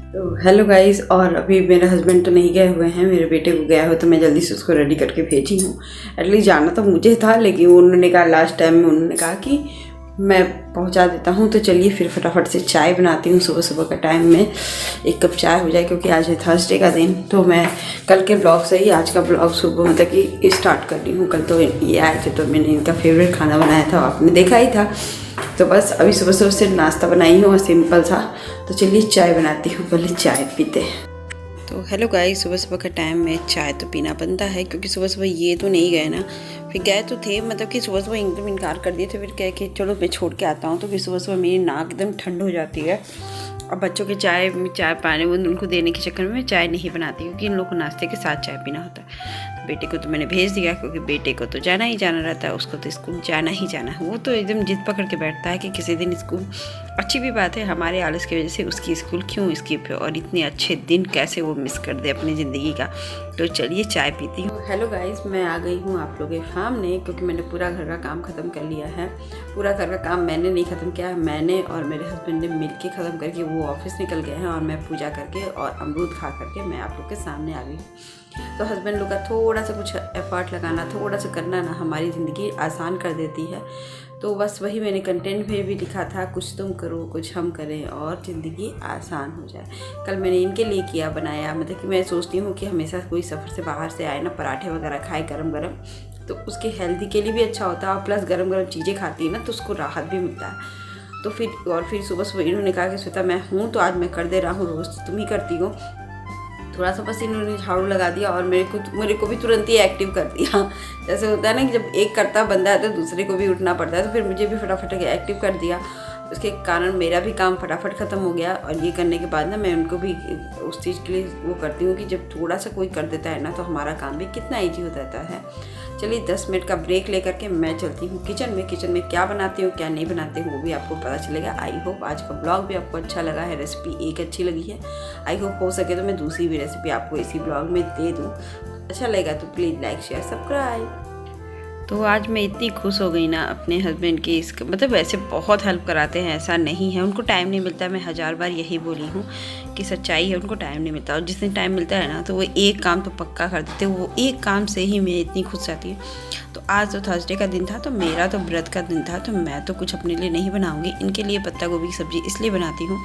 तो hello guys. और अभी मेरे हस्बैंड तो नहीं गए हुए हैं, मेरे बेटे को गया हो तो मैं जल्दी से उसको रेडी करके भेजी हूँ। एटलीस्ट जाना तो मुझे था, लेकिन उन्होंने कहा लास्ट टाइम में उन्होंने कहा कि मैं पहुँचा देता हूँ। तो चलिए फिर फटाफट से चाय बनाती हूँ। सुबह सुबह का टाइम में 1 कप चाय हो जाए, क्योंकि आज है थर्सडे का दिन। तो मैं कल के ब्लॉग से ही आज का ब्लॉग सुबह मतलब कि स्टार्ट कर रही हूँ। कल तो ये आए थे तो मैंने इनका फेवरेट खाना बनाया था, आपने देखा ही था। तो बस अभी सुबह सुबह से नाश्ता बनाई हूँ और सिंपल सा। तो चलिए चाय बनाती हूँ, पहले चाय पीते हैं। तो हेलो गाइस, सुबह सुबह का टाइम में चाय तो पीना बनता है, क्योंकि सुबह सुबह ये तो नहीं गए ना। फिर गए तो थे, मतलब कि सुबह सुबह एकदम इनकार कर दिए थे। फिर कह के चलो मैं छोड़ के आता हूँ। तो फिर सुबह सुबह मेरी नाक एकदम ठंड हो जाती है। और बच्चों के चाय पानी उनको देने के चक्कर में चाय नहीं बनाती, क्योंकि इन लोग को नाश्ते के साथ चाय पीना होता है। तो बेटे को तो मैंने भेज दिया, क्योंकि बेटे को तो जाना ही जाना रहता है, उसको तो स्कूल जाना ही जाना है। वो तो एकदम जिद पकड़ के बैठता है कि किसी दिन स्कूल। अच्छी भी बात है, हमारे आलस की वजह से उसकी स्कूल क्यों स्किप है, और इतने अच्छे दिन कैसे वो मिस कर दे अपनी ज़िंदगी का। तो चलिए चाय पीती हूँ। हेलो गाइस, मैं आ गई हूँ आप लोगों के सामने, क्योंकि मैंने पूरा घर का काम ख़त्म कर लिया है। पूरा घर का काम मैंने नहीं ख़त्म किया, मैंने और मेरे हस्बैंड ने मिल के ख़त्म करके वो ऑफिस निकल गए हैं, और मैं पूजा करके और अमरूद खा करके मैं आप लोग के सामने आ गई। तो हस्बैंड लोग का थोड़ा सा कुछ एफर्ट लगाना, थोड़ा सा करना ना हमारी ज़िंदगी आसान कर देती है। तो बस वही मैंने कंटेंट में भी लिखा था, कुछ तुम करो कुछ हम करें और ज़िंदगी आसान हो जाए। कल मैंने इनके लिए किया बनाया, मतलब कि मैं सोचती हूँ कि हमेशा कोई सफ़र से बाहर से आए ना, पराठे वगैरह खाए गरम गरम, तो उसके हेल्दी के लिए भी अच्छा होता है, और प्लस गरम गरम चीज़ें खाती है ना तो उसको राहत भी मिलता है। तो फिर सुबह सुबह इन्होंने कहा कि श्वेता मैं हूँ तो आज मैं कर दे रहा हूँ, रोज़ तुम ही करती हो। थोड़ा सा बस इन्होंने झाड़ू लगा दिया और मेरे को भी तुरंत ही एक्टिव कर दिया। जैसे होता है ना कि जब एक करता बंदा है तो दूसरे को भी उठना पड़ता है, तो फिर मुझे भी फटाफट एक्टिव कर दिया। उसके कारण मेरा भी काम फटाफट ख़त्म हो गया। और ये करने के बाद ना मैं उनको भी उस चीज़ के लिए वो करती हूँ कि जब थोड़ा सा कोई कर देता है ना तो हमारा काम भी कितना ईजी हो जाता है। चलिए 10 मिनट का ब्रेक लेकर के मैं चलती हूँ किचन में क्या बनाती हूँ क्या नहीं बनाती हूँ वो भी आपको पता चलेगा। आई होप आज का ब्लॉग भी आपको अच्छा लगा है, रेसिपी एक अच्छी लगी है। आई होप हो सके तो मैं दूसरी भी रेसिपी आपको इसी ब्लॉग में दे दूँ। अच्छा लगेगा तो प्लीज़ लाइक शेयर सब्सक्राइब। तो आज मैं इतनी खुश हो गई ना अपने हस्बैंड की, इसका मतलब वैसे बहुत हेल्प कराते हैं, ऐसा नहीं है उनको टाइम नहीं मिलता। मैं 1000 बार यही बोली हूँ कि सच्चाई है, उनको टाइम नहीं मिलता। और जिस दिन टाइम मिलता है ना तो वो एक काम तो पक्का कर देते, वो एक काम से ही मैं इतनी खुश रहती हूँ। तो आज तो थर्सडे का दिन था, तो मेरा तो व्रत का दिन था, तो मैं तो कुछ अपने लिए नहीं बनाऊँगी। इनके लिए पत्ता गोभी की सब्ज़ी इसलिए बनाती हूँ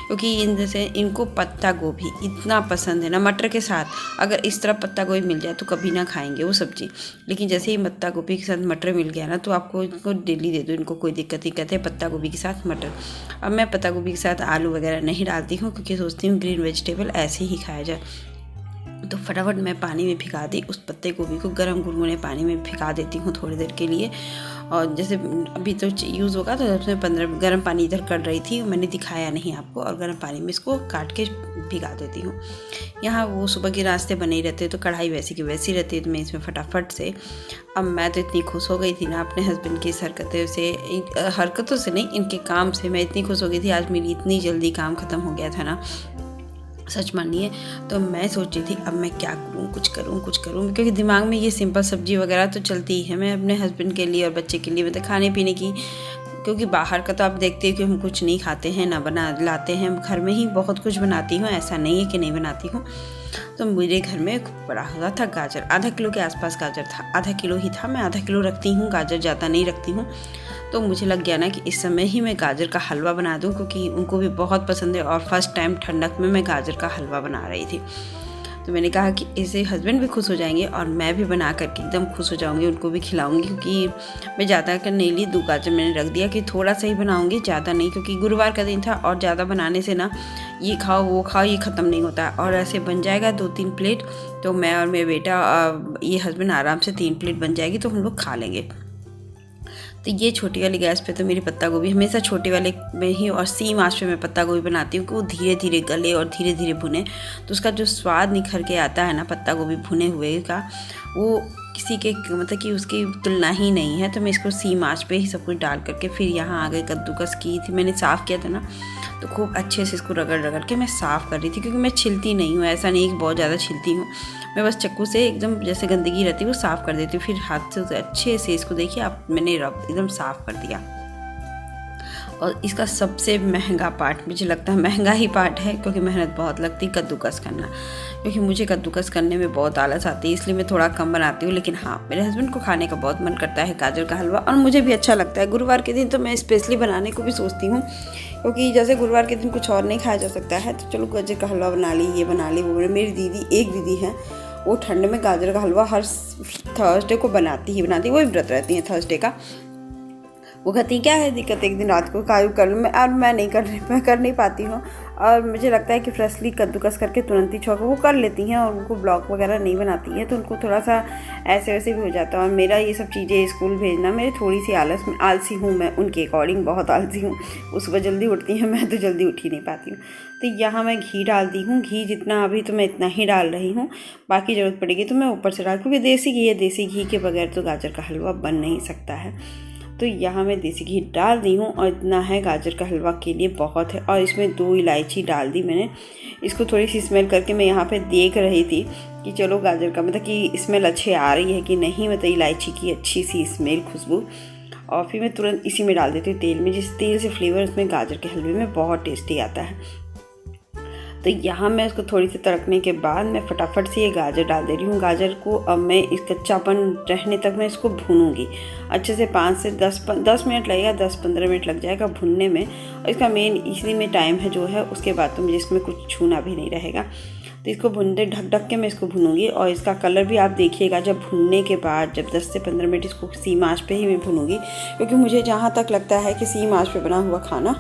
क्योंकि जैसे इनको पत्ता गोभी इतना पसंद है ना, मटर के साथ अगर इस तरह पत्ता गोभी मिल जाए तो कभी ना खाएंगे वो सब्ज़ी। लेकिन जैसे ही पत्ता गोभी के साथ मटर मिल गया ना तो आपको इनको डेली दे दो, इनको कोई दिक्कत नहीं। कहते हैं पत्ता गोभी के साथ मटर। अब मैं पत्ता गोभी के साथ आलू वगैरह नहीं डालती हूँ, क्योंकि सोचती हूँ ग्रीन वेजिटेबल ऐसे ही खाया जाए। तो फटाफट मैं पानी में भिगा दी उस पत्ते गोभी को, गर्म गुनगुने पानी में भिगा देती हूँ थोड़ी देर के लिए। और जैसे अभी तो यूज़ होगा तो उसमें 15 गर्म पानी इधर कर रही थी, मैंने दिखाया नहीं आपको। और गर्म पानी में इसको काट के भिगा देती हूँ। यहाँ वो सुबह के नाश्ते बने ही रहते तो कढ़ाई वैसी की वैसी रहती है, तो मैं इसमें फटाफट से। अब मैं तो इतनी खुश हो गई थी ना अपने हस्बैंड की इस हरकतों से नहीं, इनके काम से मैं इतनी खुश हो गई थी। आज मेरी इतनी जल्दी काम ख़त्म हो गया था ना, सच मानिए। तो मैं सोच रही थी अब मैं क्या करूँ, कुछ करूँ, क्योंकि दिमाग में ये सिंपल सब्जी वगैरह तो चलती ही है। मैं अपने हस्बैंड के लिए और बच्चे के लिए मतलब खाने पीने की, क्योंकि बाहर का तो आप देखते हो कि हम कुछ नहीं खाते हैं ना बना लाते हैं, घर में ही बहुत कुछ बनाती हूँ, ऐसा नहीं है कि नहीं बनाती हूँ। तो मेरे घर में पड़ा हुआ था गाजर, आधा किलो के आसपास गाजर था, आधा किलो ही था। मैं आधा किलो रखती हूँ, गाजर ज़्यादा नहीं रखती हूँ। तो मुझे लग गया ना कि इस समय ही मैं गाजर का हलवा बना दूँ, क्योंकि उनको भी बहुत पसंद है। और फर्स्ट टाइम ठंडक में मैं गाजर का हलवा बना रही थी। तो मैंने कहा कि इससे हस्बैंड भी खुश हो जाएंगे और मैं भी बना करके एकदम खुश हो जाऊंगी, उनको भी खिलाऊंगी। क्योंकि मैं ज़्यादा कर नहीं ली, 2 गाजर मैंने रख दिया कि थोड़ा सा ही बनाऊंगी, ज़्यादा नहीं, क्योंकि गुरुवार का दिन था और ज़्यादा बनाने से ना ये खाओ वो खाओ ये ख़त्म नहीं होता। और ऐसे बन जाएगा 2-3 प्लेट, तो मैं और मेरा बेटा ये हस्बैंड आराम से 3 प्लेट बन जाएगी तो हम लोग खा लेंगे। तो ये छोटी वाली गैस पे तो मेरी पत्ता गोभी हमेशा छोटे वाले में ही और सेम आंच पे मैं पत्ता गोभी बनाती हूँ कि वो धीरे धीरे गले और धीरे धीरे भुने, तो उसका जो स्वाद निखर के आता है ना पत्ता गोभी भुने हुए का, वो किसी के मतलब कि उसकी तुलना ही नहीं है। तो मैं इसको सेम आंच पे ही सब कुछ डाल करके फिर यहाँ आ गए कद्दूकस की थी, मैंने साफ़ किया था ना, तो खूब अच्छे से इसको रगड़ के मैं साफ़ कर रही थी। क्योंकि मैं छिलती नहीं हूँ, ऐसा नहीं कि बहुत ज़्यादा छिलती हूँ, मैं बस चक्कू से एकदम जैसे गंदगी रहती है वो साफ़ कर देती हूँ। फिर हाथ से अच्छे से इसको देखिए आप, मैंने एकदम साफ़ कर दिया। और इसका सबसे महंगा पार्ट मुझे लगता है महंगा ही पार्ट है, क्योंकि मेहनत बहुत लगती है कद्दूकस करना, क्योंकि मुझे कद्दूकस करने में बहुत आलस आती है, इसलिए मैं थोड़ा कम बनाती हूँ। लेकिन हाँ, मेरे हस्बैंड को खाने का बहुत मन करता है गाजर का हलवा, और मुझे भी अच्छा लगता है। गुरुवार के दिन तो मैं स्पेशली बनाने को भी सोचती हूँ, क्योंकि जैसे गुरुवार के दिन कुछ और नहीं खाया जा सकता है, तो चलो गाजर का हलवा बना ली, ये बना ली, वो मेरी दीदी एक दीदी है वो ठंड में गाजर का हलवा हर थर्सडे को बनाती है, वही व्रत रहती हैं थर्सडे का। वो कहती क्या है दिक्कत, एक दिन रात को काजू कर लूँ, और मैं कर नहीं पाती हूँ, और मुझे लगता है कि फ्रेशली कद्दूकस करके तुरंत ही छोड़ वो कर लेती हैं, और उनको ब्लॉग वगैरह नहीं बनाती हैं, तो उनको थोड़ा सा ऐसे वैसे भी हो जाता है। और मेरा ये सब चीज़ें स्कूल भेजना, मेरी थोड़ी सी आलसी हूँ मैं, उनके अकॉर्डिंग बहुत आलसी हूँ। वो सुबह जल्दी उठती हैं, मैं तो जल्दी उठ ही नहीं पाती हूँ। तो यहाँ मैं घी डाल दी हूँ, घी जितना अभी तो मैं इतना ही डाल रही हूँ, बाकी ज़रूरत पड़ेगी तो मैं ऊपर से डाल, क्योंकि देसी घी है, देसी घी के बगैर तो गाजर का हलवा बन नहीं सकता है। तो यहाँ मैं देसी घी डाल दी हूँ, और इतना है गाजर का हलवा के लिए बहुत है। और इसमें 2 इलायची डाल दी मैंने, इसको थोड़ी सी स्मेल करके मैं यहाँ पे देख रही थी कि चलो गाजर का मतलब कि स्मेल अच्छी आ रही है कि नहीं, मतलब इलायची की अच्छी सी स्मेल खुशबू। और फिर मैं तुरंत इसी में डाल देती हूँ तेल में, जिस तेल से फ्लेवर उसमें गाजर के हलवे में बहुत टेस्टी आता है। तो यहाँ मैं इसको थोड़ी सी तड़कने के बाद मैं फटाफट से ये गाजर डाल दे रही हूँ। गाजर को अब मैं इस कच्चापन रहने तक मैं इसको भूनूंगी अच्छे से, 5 से 10 मिनट लगेगा, 10-15 मिनट लग जाएगा भूनने में। और इसका मेन इसी में टाइम है जो है, उसके बाद तो मुझे इसमें कुछ छूना भी नहीं रहेगा। तो इसको भूनते ढक के मैं इसको भूनूंगी, और इसका कलर भी आप देखिएगा जब भूनने के बाद, जब 10 से 15 मिनट इसको सीम आंच पे ही मैं भूनूंगी, क्योंकि मुझे जहाँ तक लगता है कि सीम आंच पे बना हुआ खाना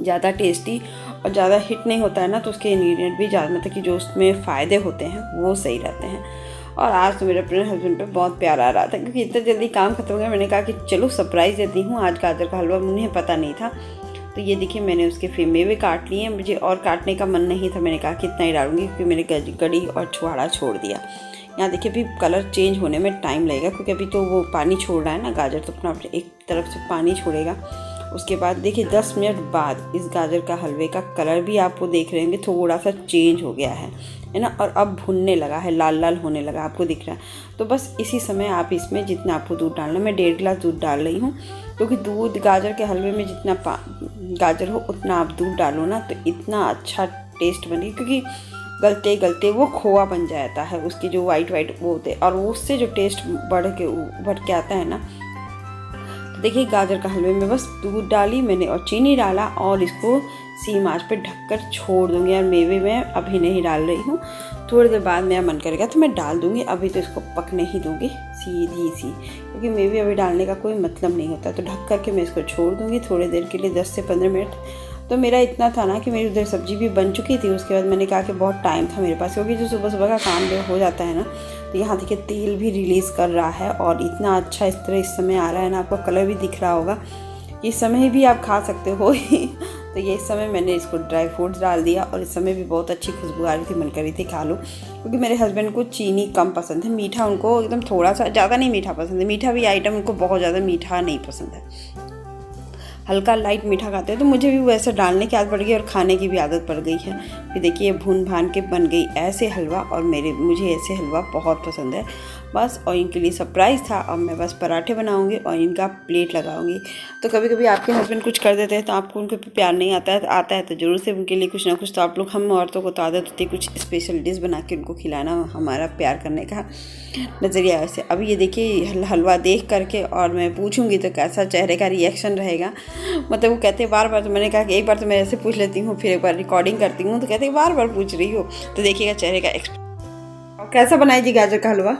ज़्यादा टेस्टी और ज़्यादा हिट नहीं होता है ना, तो उसके इंग्रेडिएंट भी ज़्यादा मतलब कि जो उसमें फ़ायदे होते हैं वो सही रहते हैं। और आज तो मेरे अपने हस्बैंड पे बहुत प्यार आ रहा था, क्योंकि इतना जल्दी काम खत्म हो गया। मैंने कहा कि चलो सरप्राइज़ देती हूँ, आज गाजर का हलवा उन्हें पता नहीं था। तो ये देखिए मैंने उसके फिर मेवे काट लिए, मुझे और काटने का मन नहीं था, मैंने कहा कि इतना ही डालूंगी, क्योंकि मैंने गड़ी और छुहाड़ा छोड़ दिया। यहाँ देखिए अभी कलर चेंज होने में टाइम लगेगा, क्योंकि अभी तो वो पानी छोड़ रहा है ना गाजर, तो अपना एक तरफ से पानी छोड़ेगा। उसके बाद देखिए 10 मिनट बाद इस गाजर का हलवे का कलर भी आपको देख रहे होंगे थोड़ा सा चेंज हो गया है ना, और अब भुनने लगा है, लाल लाल होने लगा, आपको दिख रहा है। तो बस इसी समय आप इसमें जितना आपको दूध डालना, मैं 1.5 गिलास दूध डाल रही हूँ, क्योंकि दूध गाजर के हलवे में जितना गाजर हो उतना आप दूध डालो ना, तो इतना अच्छा टेस्ट बनेगी। क्योंकि गलते गलते वो खोआ बन जाता है, उसकी जो वाइट वो होते हैं, और उससे जो टेस्ट बढ़ के आता है ना। तो देखिए गाजर का हलवे में बस दूध डाली मैंने और चीनी डाला, और इसको सीम आंच पे ढककर छोड़ दूंगी। और मेवे मैं अभी नहीं डाल रही हूँ, थोड़ी देर बाद मेरा मन करेगा तो मैं डाल दूंगी, अभी तो इसको पकने ही दूंगी सीधी सी, क्योंकि मेवे अभी डालने का कोई मतलब नहीं होता। तो ढक करके मैं इसको छोड़ दूंगी थोड़ी देर के लिए, 10 से 15 मिनट। तो मेरा इतना था ना कि मेरी उधर सब्जी भी बन चुकी थी। उसके बाद मैंने कहा कि बहुत टाइम था मेरे पास, क्योंकि जो सुबह सुबह का काम जो हो जाता है ना, तो यहाँ देखिए तेल भी रिलीज़ कर रहा है, और इतना अच्छा इस तरह इस समय आ रहा है ना, आपको कलर भी दिख रहा होगा। इस समय भी आप खा सकते हो तो ये इस समय मैंने इसको ड्राई फ्रूट्स डाल दिया, और इस समय भी बहुत अच्छी खुशबू आ रही थी, मन कर रही थी खा लो। क्योंकि मेरे हस्बैंड को चीनी कम पसंद है, मीठा उनको एकदम थोड़ा सा, ज़्यादा नहीं मीठा पसंद है। मीठा भी आइटम उनको बहुत ज़्यादा मीठा नहीं पसंद है, हल्का लाइट मीठा खाते हैं। तो मुझे भी वैसे डालने की आदत पड़ गई और खाने की भी आदत पड़ गई है। फिर देखिए भून भान के बन गई ऐसे हलवा, और मुझे ऐसे हलवा बहुत पसंद है बस। और इनके लिए सरप्राइज़ था, अब मैं बस पराठे बनाऊंगी और इनका प्लेट लगाऊंगी। तो कभी कभी आपके हस्बैंड कुछ कर देते हैं तो आपको उनके पे प्यार नहीं आता है तो ज़रूर से उनके लिए कुछ ना कुछ, तो आप लोग, हम औरतों को तो आदत होती है कुछ स्पेशल डिश बना के उनको खिलाना, हमारा प्यार करने का नज़रिया ऐसे। अब ये देखिए हलवा देख करके, और मैं पूछूंगी तो कैसा चेहरे का रिएक्शन रहेगा। मतलब वो कहते हैं बार बार, तो मैंने कहा कि एक बार तो मैं ऐसे पूछ लेती हूँ, फिर एक बार रिकॉर्डिंग करती हूँ, तो कहते हैं बार बार पूछ रही हो। तो देखिएगा चेहरे का एक्सप्रेशन। कैसा बनाई जी गाजर का हलवा?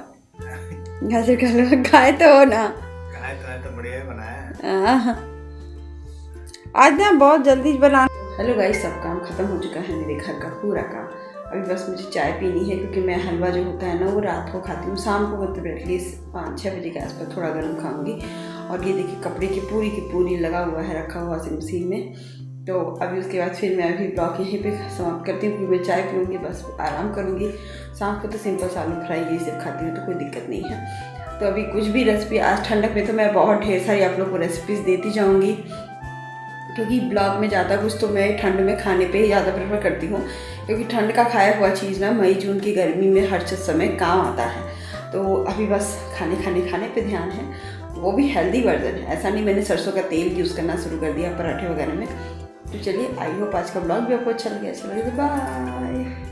गाजर का हलवा खाए तो हो ना? खाए तो बढ़िया बनाया। आज ना बहुत जल्दी बना। हेलो गाइस, सब काम खत्म हो चुका है मेरे घर का पूरा काम। अभी बस मुझे चाय पीनी है, क्योंकि मैं हलवा जो होता है ना वो रात को खाती हूँ, शाम को मतलब एटलीस्ट 5-6 बजे के आसपास थोड़ा गर्म खाऊंगी। और ये देखिए कपड़े की पूरी लगा हुआ है, रखा हुआ वॉशिंग मशीन में। तो अभी उसके बाद फिर मैं अभी ब्लॉग यहीं पे समाप्त करती हूँ, क्योंकि मैं चाय पीऊँगी, बस आराम करूँगी। शाम को तो सिंपल आलू फ्राई ये सब खाती हूँ, तो कोई दिक्कत नहीं है। तो अभी कुछ भी रेसिपी, आज ठंडक में तो मैं बहुत ढेर सारी आप लोग को रेसिपीज़ देती जाऊँगी, क्योंकि ब्लॉग में ज़्यादा कुछ तो मैं ठंड में खाने पे ही ज़्यादा प्रेफर करती हूँ, क्योंकि ठंड का खाया हुआ चीज़ ना मई जून की गर्मी में हर समय काम आता है। तो अभी बस खाने पे ध्यान है। वो भी हेल्दी वर्जन है, ऐसा नहीं मैंने सरसों का तेल यूज़ करना शुरू कर दिया पराठे वगैरह में। तो चलिए, आई होप आज का ब्लॉग भी आपको अच्छा लगे तो बाय।